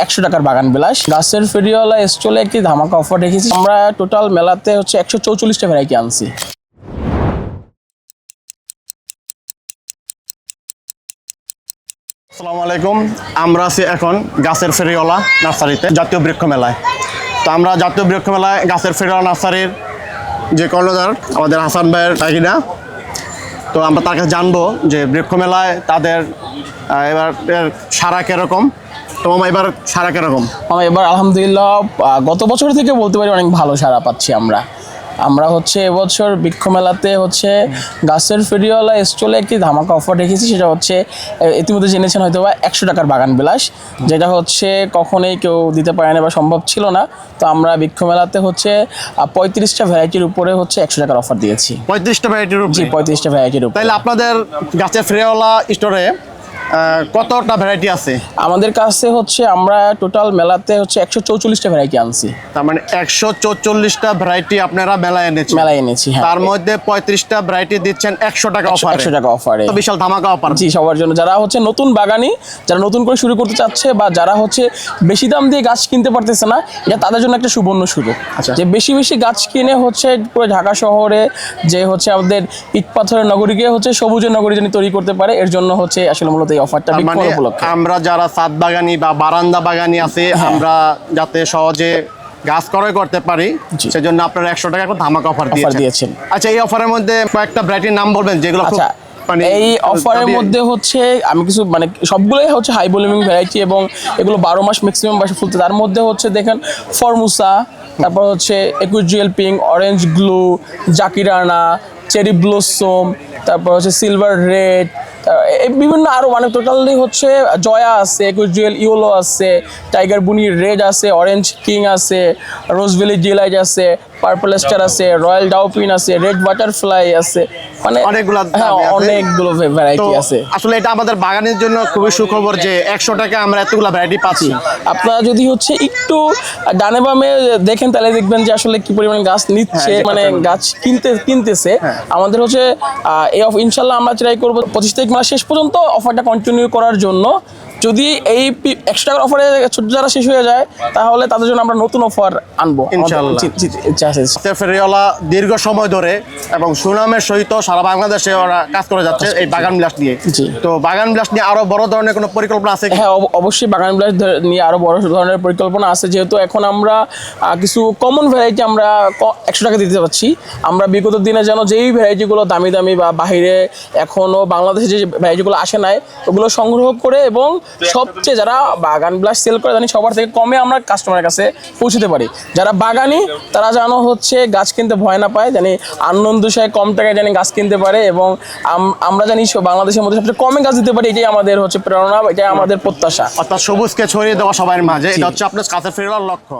100 টাকার বাগান বিলাস। গাছের ফেরিওয়ালা স্টলে একটি ধামাকা অফার রেখেছি আমরা। টোটাল মেলাতে হচ্ছে 144টা ভ্যারাইটি আনছি। আসসালামু আলাইকুম। আমরা আছি এখন গাছের ফেরিওয়ালা নার্সারিতে, জাতীয় বৃক্ষ মেলায়। তো আমরা জাতীয় বৃক্ষ মেলায় গাছের ফেরিওয়ালা নার্সারির যে কর্ণধার আমাদের হাসান ভাইয়ের তাগিনা, তো আমরা তার কাছে জানবো যে বৃক্ষ মেলায় তাদের এবার সারা কীরকম। তো এবার সারা কীরকম? এবার আলহামদুলিল্লাহ গত বছর থেকে বলতে পারি অনেক ভালো সাড়া পাচ্ছি আমরা হচ্ছে এবছর বৃক্ষ মেলাতে হচ্ছে গাছের ফেরিওয়ালা স্টলে একটি ধামাকা অফার রেখেছি। সেটা হচ্ছে ইতিমধ্যে জেনেছেন হয়তো বা 100 টাকার বাগান বিলাস, যেটা হচ্ছে কখনোই কেউ দিতে পারে না বা সম্ভব ছিল না। তো আমরা বৃক্ষ মেলাতে হচ্ছে 35টা ভ্যারাইটির উপরে হচ্ছে 100 টাকার অফার দিয়েছি। 35টা ভ্যারাইটির উপরে? জি, 35টা ভ্যারাইটির উপরে। তাহলে আপনাদের গাছের ফেরিওয়ালা স্টোরে কতটা ভ্যারাইটি আছে? আমাদের কাছে হচ্ছে আমরা টোটাল মেলাতে হচ্ছে 144টা ভ্যারাইটি আনছি। তার মানে 144টা ভ্যারাইটি আপনারা মেলায় এনেছি। হ্যাঁ। তার মধ্যে 35টা ভ্যারাইটি দিচ্ছেন 100 টাকা অফারে। 100 টাকা অফারে। তো বিশাল ধামাকা অফার। জি, সবার জন্য, যারা হচ্ছে নতুন বাগানি, যারা নতুন করে শুরু করতে চাচ্ছে বা যারা হচ্ছে বেশি দাম দিয়ে গাছ কিনতে পারতেছে না, এটা তাদের জন্য একটা সুবর্ণ সুযোগ। যে বেশি বেশি গাছ কিনে হচ্ছে পুরো ঢাকা শহরে যে হচ্ছে আমাদের ইট পাথরের নগরীকে হচ্ছে সবুজের নগরী যেন তৈরি করতে পারে, এর জন্য হচ্ছে আসলে মূলত এই অফারটা উপলক্ষে। আমরা যারা ছাদ বাগানি বা বারান্দা বাগানি আছে, আমরা যাতে সহজে গাছ ক্রয় করতে পারি, সেজন্য আপনারা 100 টাকা করে ধামাকা অফার দিয়েছেন। আচ্ছা, এই অফারের মধ্যে কয়েকটা ভ্যারাইটির নাম বলবেন যেগুলো এই অফারের মধ্যে হচ্ছে আমি কিছু সবগুলোই হচ্ছে হাই ভলিউমিং ভ্যারাইটি এবং এগুলো 12 মাস ম্যাক্সিমাম বয়সে ফুলতে। তার মধ্যে হচ্ছে দেখেন ফরমুসা, তারপর হচ্ছে একুইজুয়েল পিঙ্ক, অরেঞ্জ গ্লু, জাকিরানা, চেরি ব্লসম, তারপর হচ্ছে সিলভার রেড, বিভিন্ন আরও টোটালি হচ্ছে জয়া আছে, একুইজুয়েল ইয়েলো আছে, টাইগার বুনি রেড আছে, অরেঞ্জ কিং আছে, রোজভ্যালি ডিলাইট আছে, পার্পল স্টার আছে, রয়্যাল ডাউপিন আছে, রেড বাটারফ্লাই আছে, অনেকগুলো ভ্যারাইটি আছে। আসলে এটা আমাদের বাগানের জন্য খুবই সুখবর যে 100 টাকা আমরা এতগুলো ভ্যারাইটি পাচ্ছি। আপনারা যদি হচ্ছে একটু ডানে বামে দেখেন তাহলে দেখবেন যে আসলে কি পরিমাণ গাছ নিচ্ছে, গাছ কিনতেছে। আমাদের হচ্ছে ইনশাল্লাহ আমরা ট্রাই করবো 25 তারিখ মাস শেষ পর্যন্ত অফারটা কন্টিনিউ করার জন্য। যদি এই 100 টাকার অফারে যারা শেষ হয়ে যায় তাহলে তাদের জন্য আমরা নতুন অফার আনবো ইনশাআল্লাহ। ফেরিওয়ালা দীর্ঘ সময় ধরে এবং সুনামের সহিত সারা বাংলাদেশে ওরা কাজ করে যাচ্ছে এই বাগান বিলাস নিয়ে। তো বাগান বিলাস নিয়ে আরো বড় ধরনের কোনো পরিকল্পনা আছে? হ্যাঁ, অবশ্যই বাগান বিলাস নিয়ে আরো বড় ধরনের পরিকল্পনা আছে। যেহেতু এখন আমরা কিছু কমন ভ্যারাইটি আমরা 100 টাকা দিতে পারছি। আমরা বিগত দিনে যেন যেই ভ্যারাইটিগুলো দামি দামি বা বাহিরে এখনো বাংলাদেশে যে ভ্যারাইটিগুলো আসে নাই ওগুলো সংগ্রহ করে এবং সবচেয়ে যারা বাগান বিলাস সেল করে জানি সবার থেকে কমে আমরা কাস্টমারের কাছে পৌঁছতে পারি। যারা বাগানি তারা যেন হচ্ছে গাছ কিনতে ভয় না পায়, জানি আনন্দশায় কম টাকায় জানি গাছ কিনতে পারে এবং আমরা জানি বাংলাদেশের মধ্যে সবচেয়ে কমে গাছ দিতে পারি। এটাই আমাদের হচ্ছে প্রেরণা, এটাই আমাদের প্রত্যাশা। অর্থাৎ সবুজকে ছড়িয়ে দেওয়া সবার মাঝে, এটা হচ্ছে আপনার কাছে ফেরার লক্ষ্য।